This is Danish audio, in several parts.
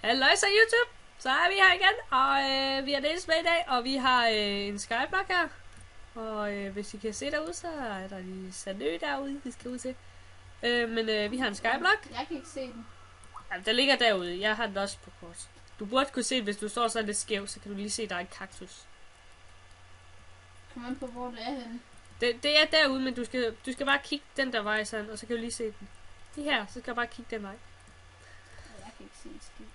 Halløj så YouTube, så er vi her igen, og vi har Niels med i dag, og vi har en skyblock her. Og hvis I kan se derude, så er der lige Sandø derude, vi skal ud til. Men vi har en skyblock. Jeg kan ikke se den. Ja, der ligger derude, jeg har den også på kort. Du burde kunne se det, hvis du står sådan lidt skæv, så kan du lige se, der er en kaktus. Kom an på, hvor det er henne. Det er derude, men du skal bare kigge den der vej sådan, og så kan du lige se den. Det her, så skal du bare kigge den vej. Jeg kan ikke se en skid.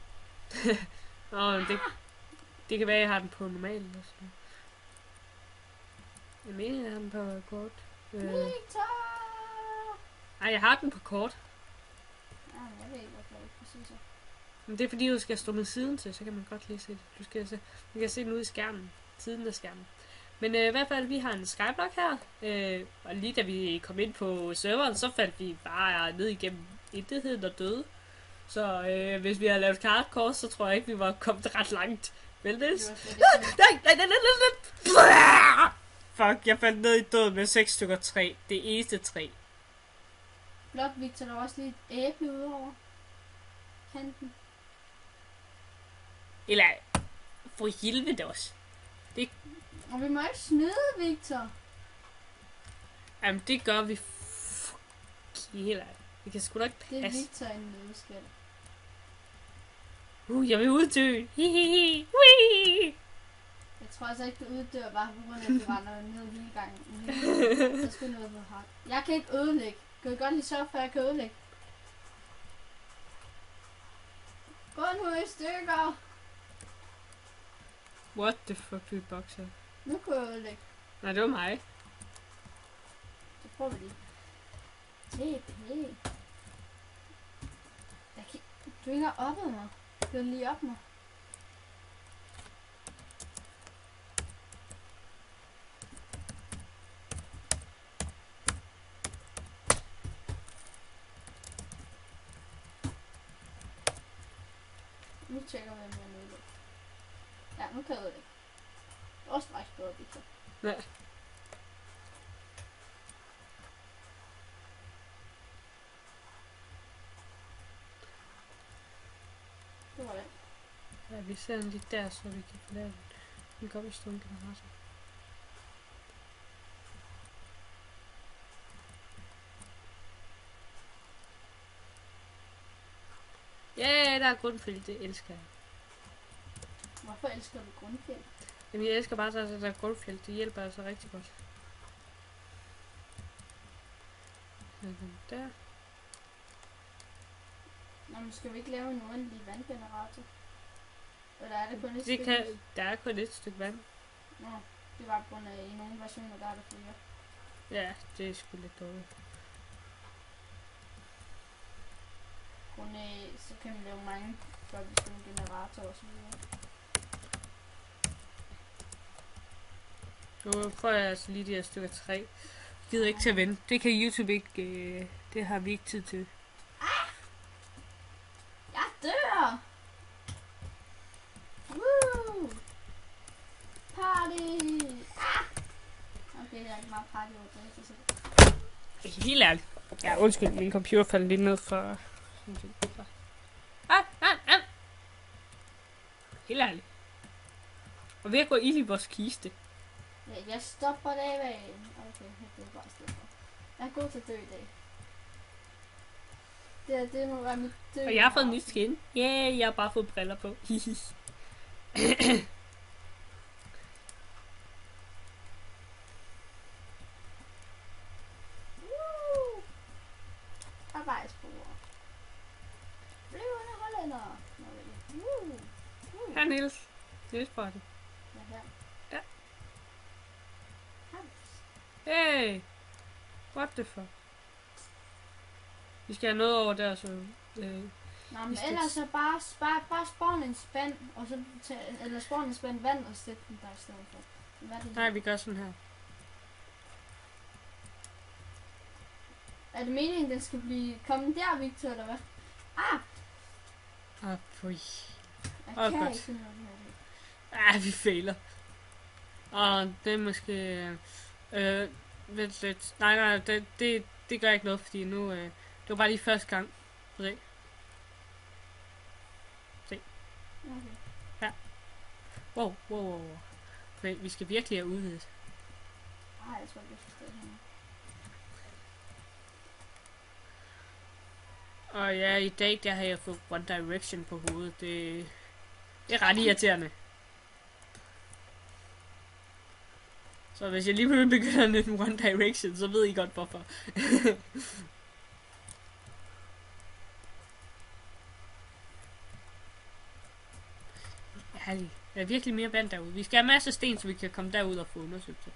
Det kan være, at jeg har den på normal eller sådan noget. Jeg mener, jeg har den på kort. Victor! Ej, jeg har den på kort. Jeg ved ikke, hvad det præcis er. Men det er fordi, du skal stå med siden til, så kan man godt lige se det. Du kan se den ude i skærmen. Siden af skærmen. Men i hvert fald, vi har en skyblock her. Og lige da vi kom ind på serveren, så faldt vi bare ned igennem intetheden og døde. Så hvis vi havde lavet hardcore, så tror jeg ikke, vi var kommet ret langt. Vel, Niels? Nej. Fuck, jeg faldt ned i døden med 6 stykker træ. Det eneste træ. Blot, Victor, der var også lige et æble udover kanten. Eller, for helvede også. Og vi må ikke snyde, Victor. Jamen, det gør vi. Heller. Det kan sgu da ikke passe. Det er Victor en nødskal. Jeg vil uddø. Jeg tror altså ikke, du uddør bare på grund af, at du render ned hele gangen. Så skulle noget på hardt. Jeg kan ikke ødelægge. Kan du godt lige sørge for, at jeg kan ødelægge? Gå nu i stykker. What the fuck, du bokser? Nu kan jeg ødelægge. Nej, det var mig. Så prøver vi lige. TP. Du er ikke oppe af mig. Du er lige op mig. Nu tjekker vi, om jeg er nødt. Ja, nu kan jeg det. Også straks bedre, Victor. Nej. Det var det. Ja, vi ser den lige der, så vi kan få lavet den. Den går i stund generator. Ja, der er grundfælde, det elsker jeg. Hvorfor elsker du grundfjeld? Jamen, jeg elsker bare, at der er grundfælde, det hjælper altså rigtig godt. Der. Nå, men skal vi ikke lave en uendelig vandgenerator? Eller er det kun et Det kan, der er kun et stykke vand. Nå, det var på grund af, i nogle versioner, der er der flere. Ja, det er sgu lidt dårligt. Grund af, så kan vi lave mange, før vi skal have en generator og så videre. Nu prøver jeg altså lige de her stykker træ. Jeg gider ikke til at vente. Det kan YouTube ikke, det har vi ikke tid til. Jeg dør! Woo! Party! Okay, jeg er ikke meget party over det. Helt ærligt. Ja, undskyld, min computer faldt lige ned for... Helt ærligt. Og ved at gå ild i vores kiste. Ja, jeg stopper det af vejen. Okay, det er bare stedet for. Jeg er god til at dø i dag. Det må være mit dø. Og jeg har fået en ny skin. Yeah, jeg har bare fået briller på. Arbejdsbord. Flyvende hollænder. Her, Niels. Niels på det. Ja, her. Ja. Her. Hey! What the fuck? Vi skal have noget over der, så... Nå, men ellers så bare spawn en spand, og så eller spawn en spand vand og sætte den der i stedet for. Hvad er det? Nej, vi gør sådan her. Er det meningen, den skal komme der, Victor, eller hvad? Fui. Jeg Åh, kan godt. ikke finde noget her. Vi fejler. Det er måske... vent lidt. Nej, det gør ikke noget, fordi nu... det var bare lige første gang. Se. Okay. Wow. Men vi skal virkelig have udvidet. Ej, jeg tror ikke, jeg forstår det her. Og ja, i dag der har jeg fået One Direction på hovedet. Det er ret irriterende. Så hvis jeg lige pludselig begynder lidt med One Direction, så ved I godt hvorfor. Herlig. Der er virkelig mere vand derude. Vi skal have masser af sten, så vi kan komme derud og få undersøgt det.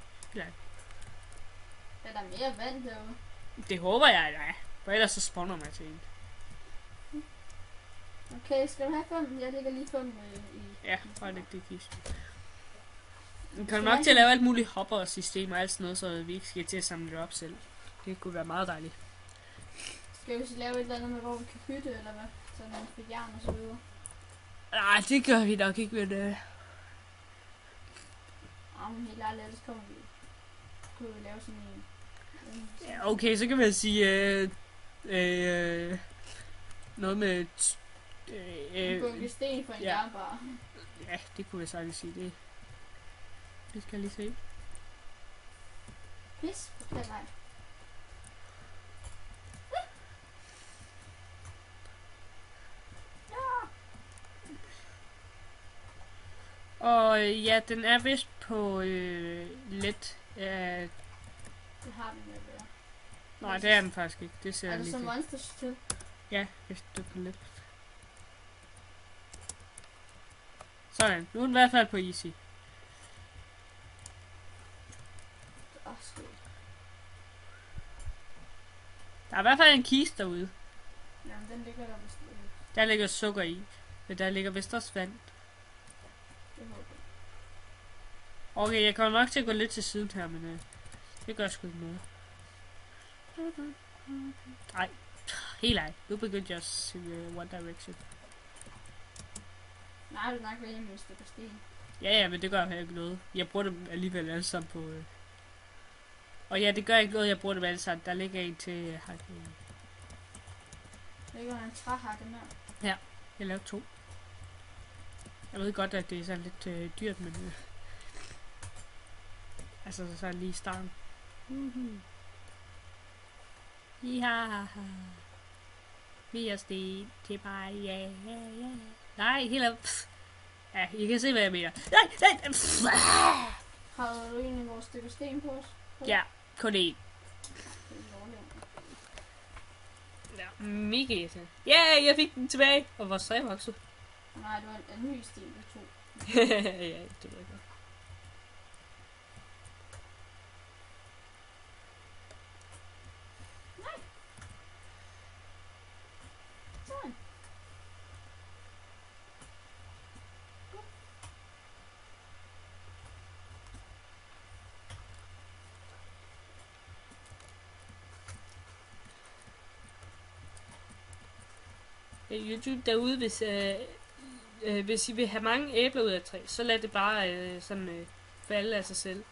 Er der mere vand derude? Det håber jeg, ja. For ellers så spawner mig til en. Okay, skal du have 5? Jeg ligger lige 5 i... Ja, bare læg det i kisten. Vi kommer nok til at lave alt muligt hopper og systemer og alt sådan noget, så vi ikke skal til at samle det op selv. Det kunne være meget dejligt. Skal vi så lave et eller andet med, hvor vi kan bytte, eller hvad? Så man fik jern og så videre. Nej, det gør vi nok ikke, men... Men helt ærligt, ellers kunne vi lave sådan en... Ja, okay, så kan man sige... noget med... En bunke sten for en jernbar. Ja, det kunne jeg sagtens sige. Det skal jeg lige se. Pis, fortæl dig. Og ja, den er vist på let. Det har vi med at være. Nej, det er den faktisk ikke. Det ser er jeg det lige så til. monsters til? Ja, hvis det er på let. Sådan, nu er den i hvert fald på easy. Skød. Der er i hvert fald en kiste derude. Jamen, den ligger der vist. Der ligger sukker i. Men der ligger vist også vand. Det håber jeg. Okay, jeg kommer nok til at gå lidt til siden her, men det gør sgu ikke noget. Nej, helt ej. Nu begyndte jeg at se One Direction. Nej, du nok vælge med et stykke sten. Ja, men det gør jeg ikke noget. Jeg bruger dem alligevel alle sammen på... Og ja, det gør ikke noget, jeg bruger dem alle sammen. Der ligger en til hakke. Der ligger en træhakke med. Ja, jeg lavede 2. Jeg ved godt, at det er sådan lidt dyrt, men... altså, så lige i starten. Ja. Vi er sten til bare, ja. Nej, helt op. Ja, I kan se, hvad jeg mener. Nej. Har du egentlig vores stykke sten på os? Ja, kun én. Det er lovligt. Ja, mega irriterende. Ja, jeg fik den tilbage. Og vores træ voksede. Nej, det var en ny sten, du tog. Ja, det ved jeg godt. Sådan. YouTube derude, hvis I vil have mange æbler ud af et træ, så lad det bare falde af sig selv.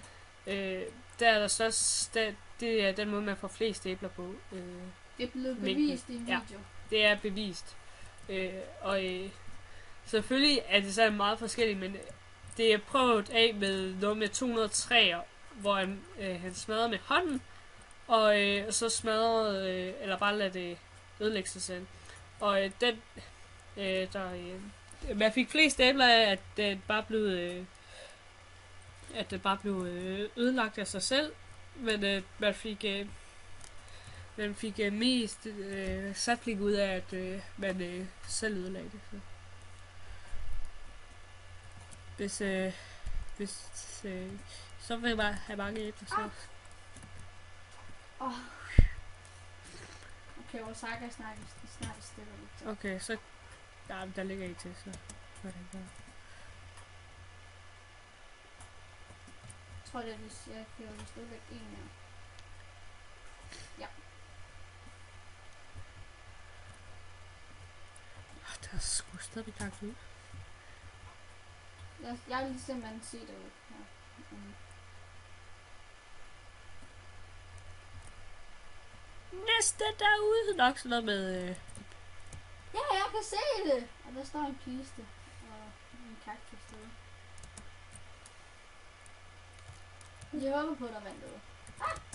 Der er der størst, det er den måde, man får flest æbler på. Det er blevet bevist i en video. Ja, det er bevist. Selvfølgelig er det så meget forskelligt, men det er prøvet af med noget med 200 træer, hvor han smadrede med hånden, og så smadrede, eller bare lade det ødelægge sig selv. Og man fik flest æbler af, at det bare blev ødelagt af sig selv, men man fik mest sapling ud af, at man selv ødelagde det. Så. Hvis så vil jeg bare have mange æbler, så... Okay, vores sakker snart i stykker lidt. Okay, så... Ja, der ligger ikke til, så... Jeg tror, det er, hvis jeg kører stadigvæk en mere. Ja. Der er sgu stadigvæk lagt ud. Jeg vil simpelthen se det ud her. Næste derude nok sådan noget med... Ja, jeg kan se det! Og der står en kiste. Og En kaktus derude. Jeg håber på, der vandt derude.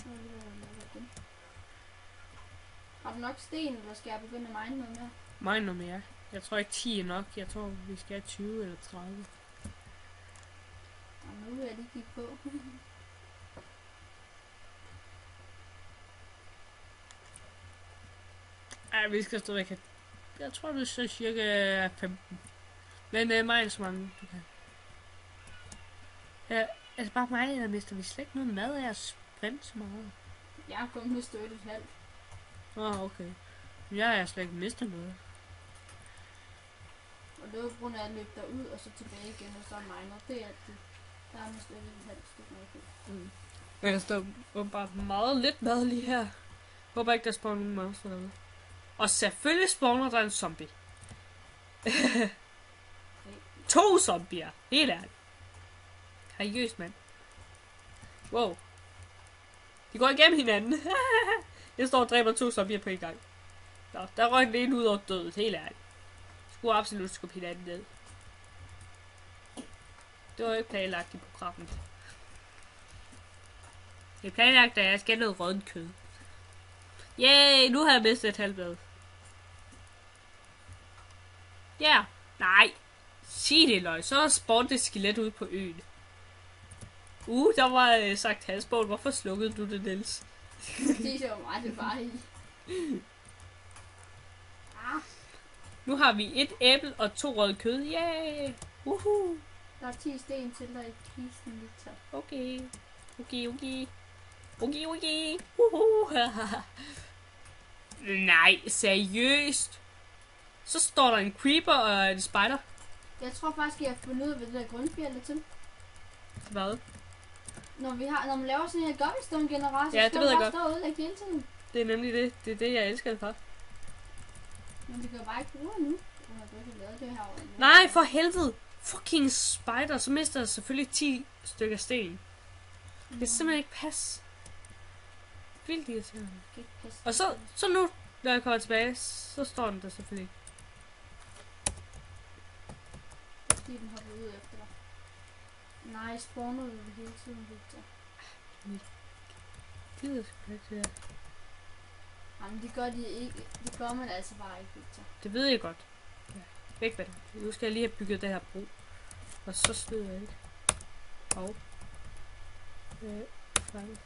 Nu er det ved igen. Har du nok sten, eller skal jeg begynde at mine noget mere? Mine noget mere. Jeg tror ikke 10 er nok. Jeg tror, vi skal have 20 eller 30. Og nu vil jeg lige kigge på. Ej, vi skal stadigvæk have... Jeg tror, det er så cirka 15. Men mig så mange, du kan. Ja, altså bare mig, der mister vi slet ikke noget mad af at sprinte så meget. Jeg har kun mistet 1,5. Okay. Jeg har slet ikke mistet noget. Og det var på grund af, at jeg løb derud, og så tilbage igen, og så miner. Det er altid. Der er mistet 1,5 stykke med. Men der står åbenbart meget lidt mad lige her. Håber ikke, der spawner nogen monster derude. Og selvfølgelig spawner der en zombie. 2 zombier. Helt ærligt. Seriøst, mand. Wow. De går igennem hinanden. Jeg står og dræber 2 zombier på en gang. Nå, der røg den ene ud over dødet. Helt ærligt. Skulle absolut skubbe hinanden ned. Det var ikke planlagt i programmet. Det er planlagt, at jeg skal have noget rådent kød. Yay, nu har jeg mistet et halvt blad. Ja, yeah. Nej. Sig det, løg. Så er der spawnet et skelet ude på øen. Der var sagt halsbål. Hvorfor slukkede du det, Niels? Det var meget det bare i. Nu har vi 1 æble og 2 røde kød. Yay! Der er 10 sten til dig i kisten lidt så. Okay. Nej, seriøst. Så står der en creeper og en spider. Jeg tror faktisk, jeg har fundet ud af, hvad det der grundfjeld er til. Hvad? Når man laver sådan en her cobblestone generator, Ja, så skal man bare stå og ødelægge hele tiden. Det er nemlig det. Det er det, jeg elsker det for. Men det kan jo bare ikke bruge nu. Det her Nej, for helvede. Fucking spider. Så mister jeg selvfølgelig 10 stykker sten. Det kan simpelthen ikke passe. Vildt irriterende. Og så nu, når jeg kommer tilbage, så står den der selvfølgelig. Fordi den hopper ud efter dig. Nej, spawner du hele tiden, Victor. Det ved jeg sgu ikke, det her. Jamen, det gør de ikke. Det gør man altså bare ikke, Victor. Det ved jeg godt. Ja. Væk med det. Nu skal jeg lige have bygget det her bro. Og så snyder jeg ikke. Fanget.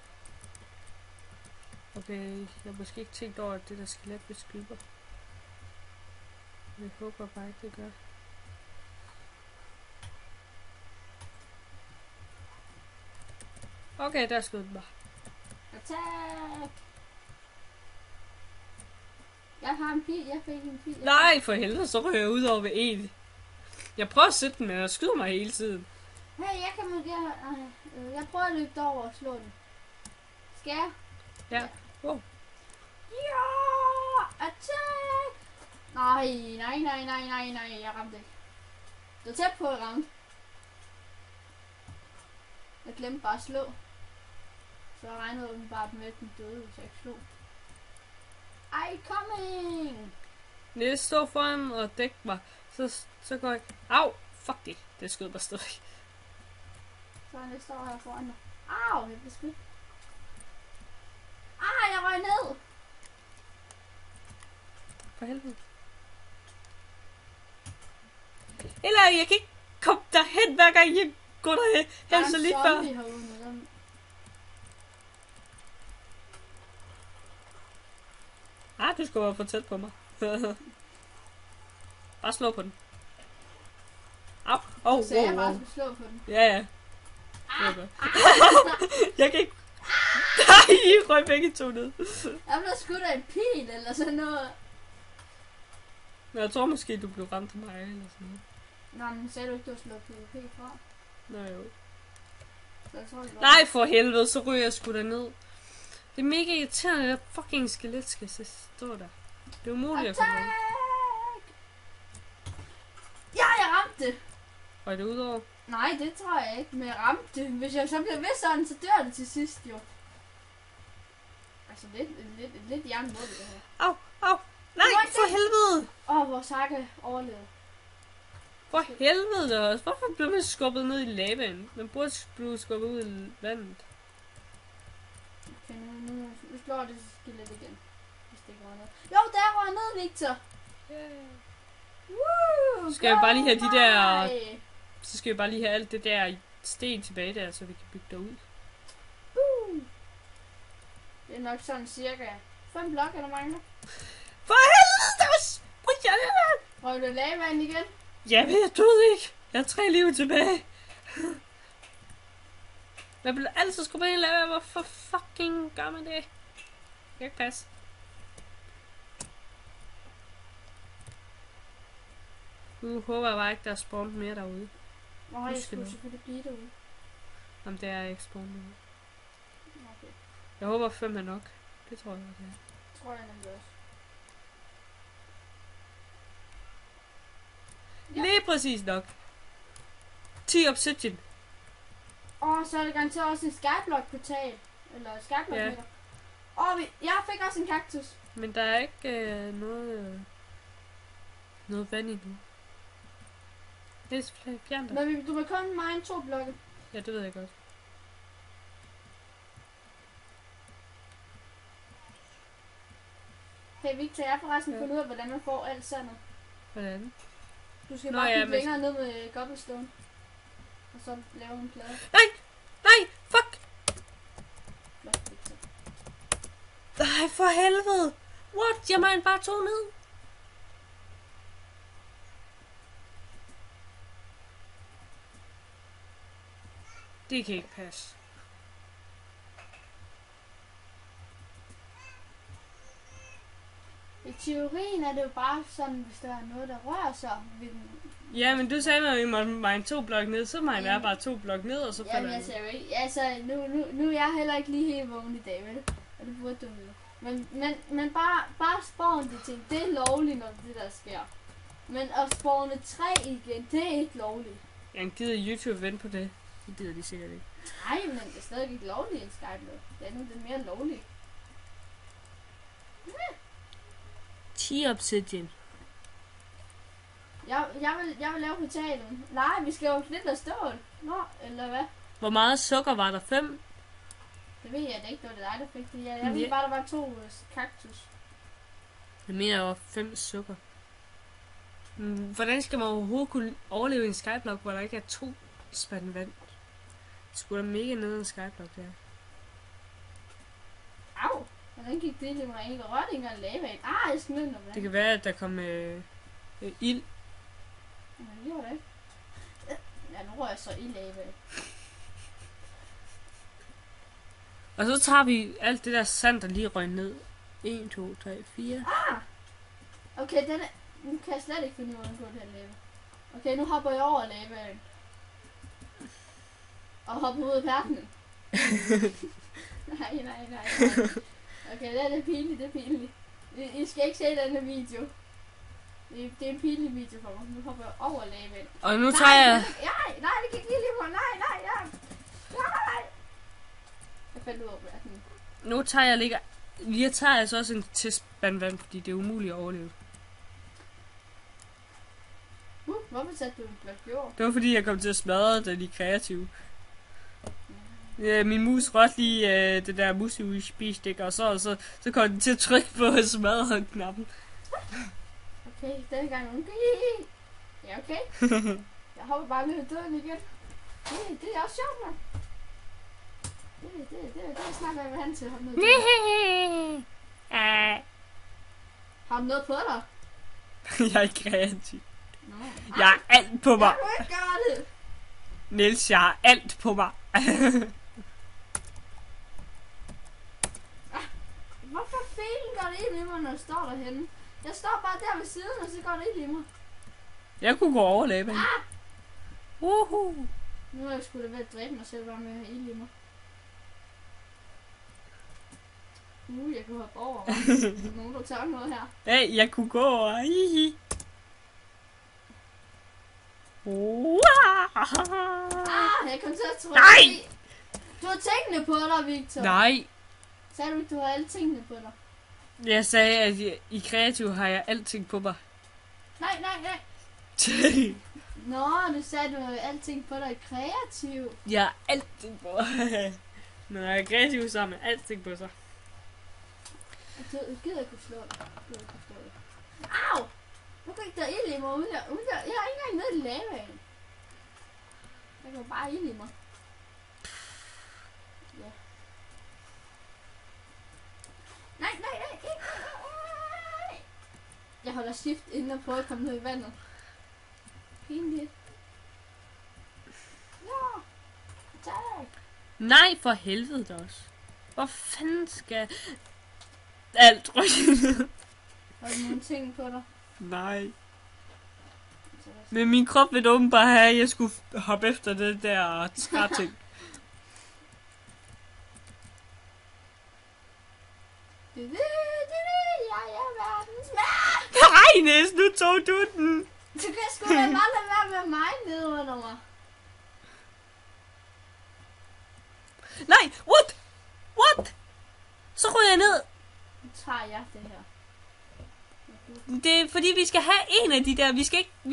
Okay, jeg har måske ikke tænkt over, at det der skelet beskyder. Jeg håber bare ikke, det gør. Okay, der skød den bare. Attack! Jeg har en pil, jeg fik en pil. Nej, for helvede, så rører jeg ud over ved en. Jeg prøver at sætte den, men den skyder mig hele tiden. Hey, jeg prøver at løbe derover og slå den. Skal jeg? Ja. Wow. Ja! Attack! Nej, jeg ramte ikke. Det var tæt på at ramme. Jeg glemte bare at slå. Så jeg regnede åbenbart med, at den døde, hvis jeg ikke slog. I coming! Niels står foran og dæk mig. Så går jeg... Au! Fuck det. Det skød mig stadig. Så jeg står her foran mig. Au! Jeg blev skudt. Jeg røg ned! For helvede. Eller jeg kan ikke komme derhen, hver gang jeg går derhen. Hen så lige før. Du skal være for tæt på mig. Bare slå på den. Au. Så jeg bare skulle slå på den. Ja. Jeg kan ikke... Nej, I røg begge to ned. Jeg blev skudt af en pil eller sådan noget. Men jeg tror måske, du blev ramt af mig eller sådan noget. Nå, men sagde du ikke, du har slået PvP fra? Nej, jo. Så jeg tror, det var... Nej, for helvede, så ryger jeg sgu derned. Det er mega irriterende, at fucking skelet skal stå der. Det er umuligt at komme ud. Ja, jeg ramte det! Var det udover? Nej, det tror jeg ikke, men jeg ramte det. Hvis jeg så bliver ved sådan, så dør det til sidst jo. Altså, lidt jernmål det her. Au! Nej, for helvede! Hvor Saga overlevede. For helvede da også. Hvorfor blev man skubbet ned i lavaen? Man burde blive skubbet ud i vandet. Okay, nu slår det skillet igen. Hvis det går ned. Jo, der røg ned, Victor! Yeah. Woo! Skal vi bare lige have de der... mig! Så skal vi bare lige have alt det der sten tilbage der, så vi kan bygge derud. Det er nok sådan cirka 5 blokke, der mangler. For helvede, der var Brianna! Røg du lavaen igen? Jamen, jeg døde ikke. Jeg har 3 liv tilbage. Man bliver altid skubbet ind i lava. Hvorfor fucking gør man det? Jeg kan ikke passe. Nu håber jeg bare ikke, der er spawnet mere derude. Nå, jeg skulle selvfølgelig blive derude. Jamen, det er ikke spawnet mere. Okay, Jeg håber 5 er nok. Det tror jeg, det er. tror jeg nemlig også. Ja. Lige præcis nok. 10 obsidian. Så er det garanteret også en skyblock-portal. Eller skyblock Ja. jeg fik også en kaktus. Men der er ikke noget vand endnu. Det er fjernt. Men du vil kun mine 2 blokke. Ja, det ved jeg godt. Hey Victor, jeg har forresten fundet ud af, hvordan man får alt sandet. Hvordan? Du skal Nå, bare ja, bygge men- længere ned med cobblestone. Og så lave en plade. Nej, fuck! Flot, Victor. Nej, for helvede! What? Jeg mine bare 2 ned. Det kan ikke passe. I teorien er det jo bare sådan, hvis der er noget, der rører sig ved den. Ja, men du sagde mig, at vi måtte mine 2 blok ned, så mine jeg bare 2 blok ned, og så falder Jamen, jeg ser jo ikke. Altså, nu er jeg heller ikke lige helt vågen i dag, vel? Og det burde du vide. Men bare spawne de ting, det er lovligt, når det der sker. Men at spawne 3 igen, det er ikke lovligt. Jeg gider YouTube vente på det. Det gider de sikkert ikke. Nej, men det er stadig ikke lovligt en skyblock. Det er nu det mere lovligt. 10 obsidian. Jeg vil lave portalen. Nej, vi skal jo knitte og stål. Nå, eller hvad? Hvor meget sukker var der? 5? Det ved jeg da ikke, det var det dig, der fik det. Jeg ved bare, der var 2 kaktus. Jeg mener, der var 5 sukker. Hvordan skal man overhovedet kunne overleve i en skyblock, hvor der ikke er 2 spand vand? Det skulle da mega ned i en skyblock der. Au! Hvordan gik det lige mig ikke? Rørte ikke engang lavaen. Jeg smed noget vand. Det kan være, at der kom ild. Men det gjorde det ikke. Ja, nu rører jeg så i lavaen. Og så tager vi alt det der sand, der lige røg ned. 1, 2, 3, 4. Okay, nu kan jeg slet ikke finde ud af, hvordan går det her lava. Okay, nu hopper jeg over lavaen. Og hopper ud af verdenen. Nej. Okay, det er pinligt, det er pinligt. I skal ikke se den her video. Det er en pinlig video for mig. Nu hopper jeg over lavaen. Og nu tager jeg... Nej, det gik lige på. Nej. Jeg fandt ud af verdenen. Nu tager jeg ligger... Jeg tager altså også en testspand vand, fordi det er umuligt at overleve. Hvorfor satte du en blok jord? Det var fordi, jeg kom til at smadre den i kreativ. Min mus rødt lige det der mus-USB-stik, og så kom den til at trykke på smadre-knappen. Okay, denne gang. Ja, okay. Jeg hopper bare ned i døden igen. Det er også sjovt, man. Det snakker jeg med han til. Har du noget på dig? Jeg er ikke kreativ. Nå. Jeg har alt på mig. Jeg kunne ikke gøre det. Niels, jeg har alt på mig. Hvorfor fanden går det ind i mig, når jeg står derhenne? Jeg står bare der ved siden, og så går det ind i mig. Jeg kunne gå over lavaen. Nu er jeg sgu da ved at dræbe mig selv bare med at have ild i mig. Jeg kunne hoppe over. Nogen, der tager noget her. Hey, jeg kunne gå over. Jeg kom til at trykke. Nej! Du har tingene på dig, Victor. Nej. Sagde du ikke, du har alle tingene på dig? Jeg sagde, at i kreativ har jeg alting på mig. Nej. Nå, du sagde, du havde alting på dig kreativ. Jeg har alting på. Når jeg er kreativ, så har man alting på sig. Jeg gider ikke kunne slå dig. Au! Nu gik der ild i mig uden jeg er ikke engang nede i lavaen. Der går bare ild i mig. Ja. Nej. Jeg holder shift inden og prøver at komme ned i vandet. Pinligt. Ja. Tak. Nej, for helvede da også. Hvor fanden skal alt rykke? Har du nogle ting på dig? Nej. Men min krop vil åbenbart have, at jeg skulle hoppe efter det der træting. Jeg er verdens mand. Nej, Næs, nu tog du den. Du kan sgu da bare lade være med mig nede under mig. Nej, what? Så ryger jeg ned. Nu tager jeg det her. Det er fordi, vi skal have en af de der. Vi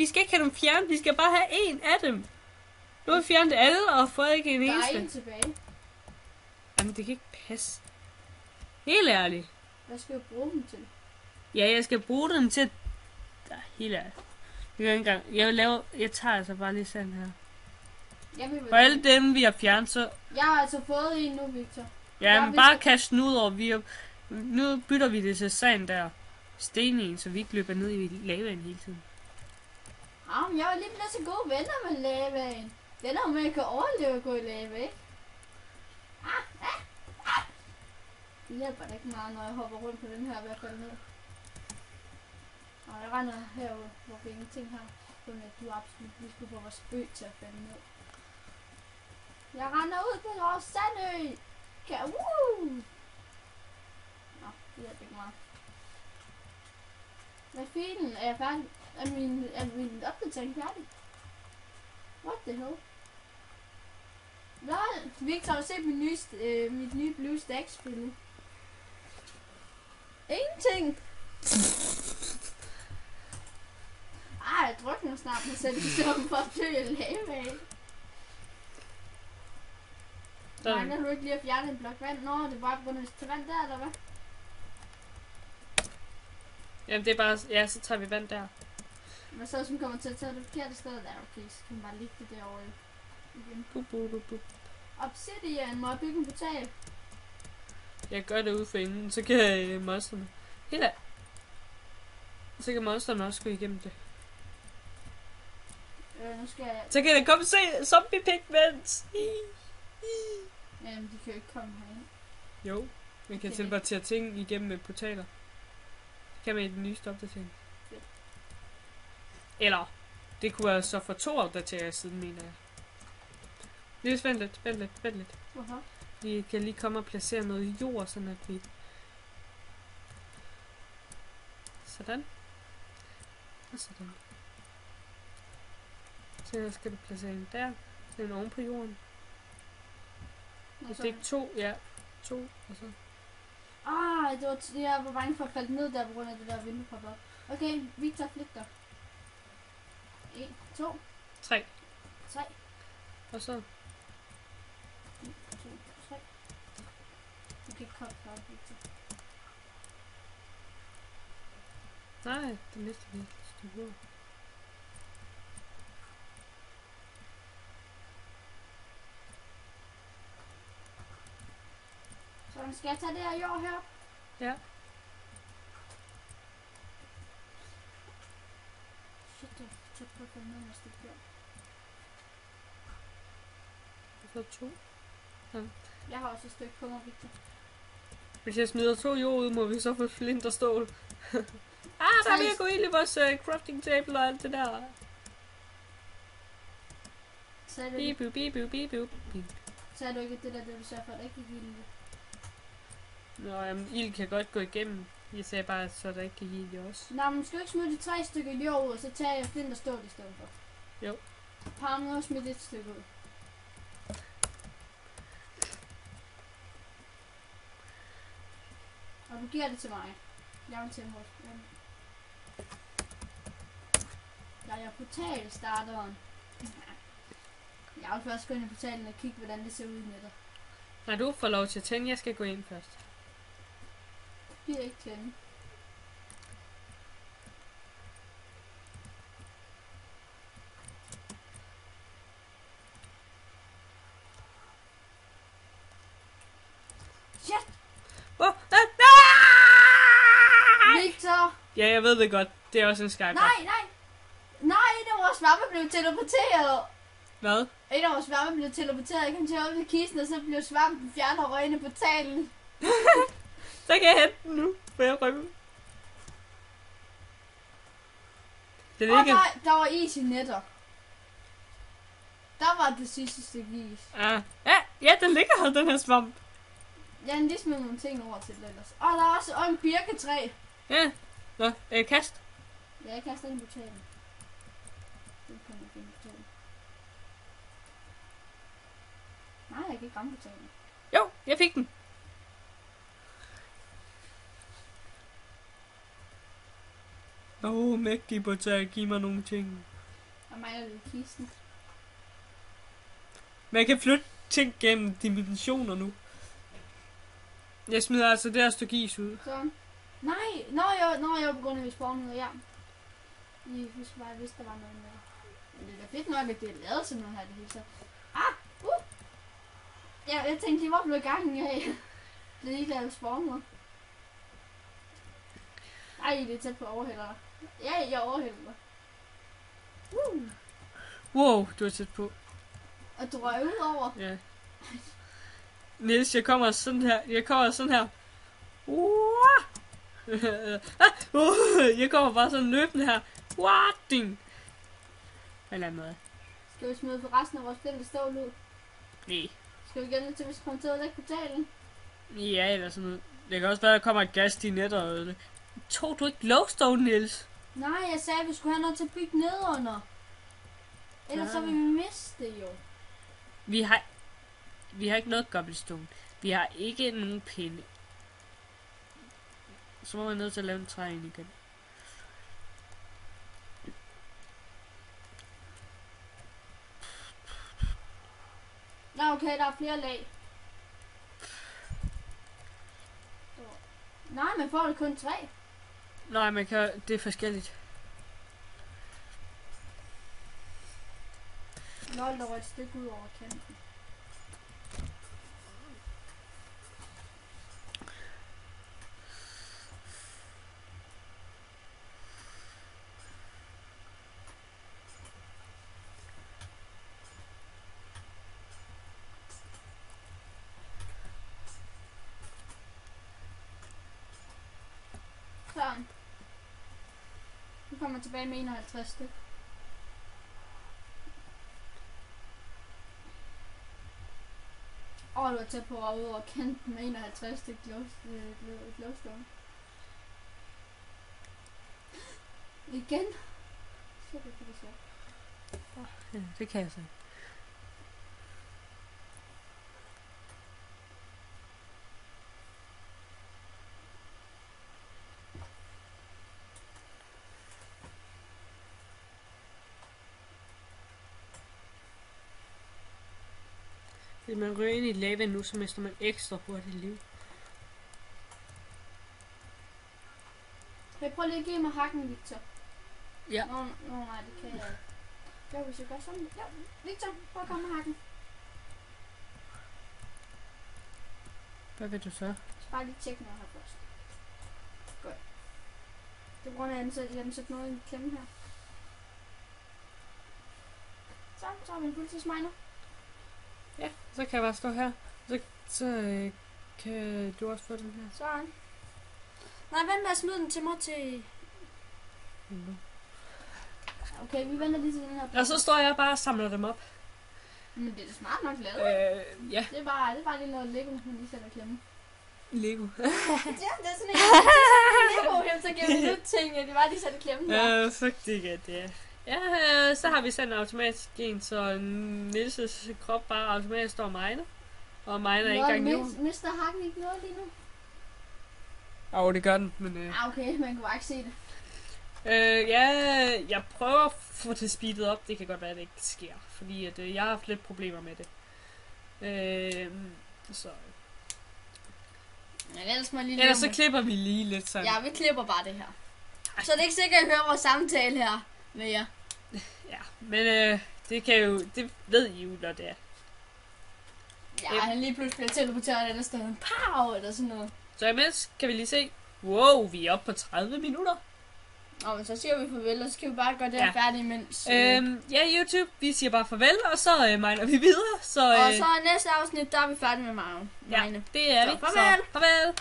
skal ikke have dem fjernet. Vi skal bare have en af dem. Nu har vi fjernet alle og fået ikke en eneste. Der er en tilbage. Jamen, det kan ikke passe. Helt ærligt. Hvad skal jeg bruge dem til? Ja, jeg skal bruge dem til... Ja, helt ærligt. Jeg tager altså bare lige sådan her. For alle dem, vi har fjernet, så... Jeg har altså fået en nu, Victor. Ja, men bare kaste den ud over. Nu bytter vi det til sand der. Steningen, så vi ikke løber ned i lavaen hele tiden. Men jeg var lige blevet så gode venner med lavaen. Det er noget med, at jeg kan overleve at gå i lava, ikke? Det hjælper da ikke meget, når jeg hopper rundt på den her i hvert fald ned. Og jeg render herude, hvor vi ingenting har. Kun at du absolut lige skulle få vores ø til at falde ned. Jeg render ud på vores sandø! Woo! Nå, det hjælper ikke meget. Hvad filen? Er jeg færdig? Er min opdatering færdig? What the hell? Lol! Victor, har du set mit nye BlueStacks-spil? Ingenting! Jeg drukner snart mig selv i stedet for at dø i lavaen. Mangler du ikke lige at fjerne en blok vand? Nå, det er bare på grund af til vand der, eller hvad? Jamen, det er bare... Ja, så tager vi vand der. Hvad så, hvis man kommer til at tage det forkerte sted? Der, okay, så kan man bare ligge det derovre igen. Obsidian, må jeg bygge en portal? Jeg gør det ude for inden, så kan monsterne... Helt af. Så kan monsterne også gå igennem det. Nu skal jeg... Så kan jeg komme se zombie pigments! Jamen, de kan jo ikke komme herind. Jo, man kan teleportere ting igennem med portaler. Det kan man i den nyeste opdatering. Eller, det kunne være så for 2 opdateringer siden, mener jeg. Lige vent lidt. Hvorfor? Vi kan lige komme og placere noget jord, sådan at vi... Sådan. Og sådan. Så skal du placere en der. Den oven på jorden. Hvis det ikke 2, ja. 2, og så... jeg var bange for at falde ned der på grund af det der vindue poppede op. Okay, Victor, flyt dig. 1, 2, 3. 3. Og så... 1, 2, 3. Du kan ikke komme fra Victor. Nej, det næste vi skal gå. Så skal jeg tage det her jord her? Ja. Shit, det er tæt på at falde ned med stik jord. Og så 2. Ja. Jeg har også et stykke på mig, Victor. Hvis jeg smider 2 jord ud, må vi så få flint og stål. Der er ved at gå ind i vores crafting table og alt det der. Bip. Sagde du ikke det der, du sagde for, at der ikke gik ild? Nå, jamen, ild kan godt gå igennem. Jeg sagde bare, så der ikke kan give det også. Nå, men skal du ikke smide de 3 stykker jord ud, og så tager jeg flint og stål i stedet for? Jo. Par nu og smid et stykke ud. Og du giver det til mig. Jeg vil til mig. Der er portalstarteren. Jeg vil først gå ind i portalen og kigge, hvordan det ser ud i nettet. Nej, du får lov til at tænde. Jeg skal gå ind først. Det er ikke klemme. Shit! Oh, Victor! ja, jeg ved det godt. Det er også en Skype. Nej! Nej, der var svampe blev teleporteret! Hvad? En af vores svampe blev teleporteret. Jeg kom til at åbne kisten, og så blev svampen fjernet og røg ind i portalen. Så kan jeg hente den nu. For jeg rømme. Det Og ligger... der var is i netter. Der var det sidste stykke is. Ja, den ligger her, den her svamp. Jeg har lige smidt nogle ting over til det ellers. Og der er også en birketræ. Ja. Nå, kast. Ja, jeg kaster den i portalen. Det kan jeg finde portalen. Nej, jeg kan ikke ramme portalen. Jo, jeg fik den. Mægtig portal, giv mig nogle ting. Og mig er lidt i kisten. Men jeg kan flytte ting gennem dimensioner nu. Jeg smider altså det her stykke is ud. Så. Nej, når jeg var begyndt at vi spawnede noget jern. Jeg husker bare, hvis der var noget med. Men det er da fedt nok, at det er lavet sådan noget her det hele så. Ja, jeg tænkte, hvor blev gangen af? Det er ikke lavet spawnede. Ej, det er tæt på overhælder dig. Ja, jeg overhælder dig. Wow, du er tæt på. Og drøg ud over. Ja. Niels, jeg kommer sådan her. Jeg kommer bare sådan løbende her. What? Ding. På en eller anden måde. Skal vi smide for resten af vores spil, der står ud? Nej. Skal vi gerne til, hvis vi kommer til at lægge portalen? Ja, eller sådan noget. Det kan også være, at der kommer et gas i netter. Tog du ikke glowstone, Niels? Nej, jeg sagde, at vi skulle have noget til at bygge nedunder. Ellers så vil vi miste det jo. Vi har ikke noget gobblestone. Vi har ikke nogen pinde. Så må man nødt til at lave en træ ind igen. Nå, okay, der er flere lag. Nej, man får det kun 3. Nej, man kan, det er forskelligt. Lol, der var et stykke ud over kanten. Sådan. Nu kommer jeg tilbage med 51 styk. Du er tæt på at ud over kanten med 51 styk glowstone. Igen. Så det kan det så. Ja, det kan jeg så. Hvis man ryger ind i lava nu, så mister man ekstra hurtigt liv. Hey, prøv lige at give mig hakken, Victor. Ja. Nå, nej, det kan jeg ikke. Jo, hvis jeg gør sådan. Ja, Victor, prøv at komme med hakken. Hvad vil du så? Jeg skal bare lige tjekke noget her først. Godt. Det er på grund af, at jeg har sat noget i en klemme her. Så har vi en fuldtidsminer. Ja, så kan jeg bare stå her. Så kan du også få den her. Sådan. Nej, vent med at smide den til mig til... Okay, vi venter lige til den her. Og så står jeg bare og samler dem op. Men det er da smart nok lavet. Ja. Det er bare lige noget Lego, man lige sætter klemme. Lego. Ja, det er sådan en Lego, så giver vi nyt ting, det var lige sætte klemmen her. Fuck det, det er. Ja, så har vi sendt automatisk gen, så Niels' krop bare automatisk står og miner. Og miner ikke engang jorden. Mister hakken ikke noget lige nu? Det gør den, men... Okay, man kunne bare ikke se det. Ja, jeg prøver at få det speedet op. Det kan godt være, at det ikke sker. Fordi at, jeg har haft lidt problemer med det. Så... Men ellers må jeg lige Ellers så klipper vi lige lidt sådan. Ja, vi klipper bare det her. Så det er ikke sikkert, at jeg hører vores samtale her med jer. Ja, men det kan jo... Det ved I jo, når det er. Ja, han lige pludselig bliver teleporteret et andet sted. Pow! Eller sådan noget. Så imens kan vi lige se... Wow, vi er oppe på 30 minutter. Men så siger vi farvel, og så skal vi bare gøre det her færdigt imens. Ja, YouTube, vi siger bare farvel, og så miner vi videre. Og så næste afsnit, der er vi færdige med Magne. Ja, det er så vi. Farvel! Så, farvel!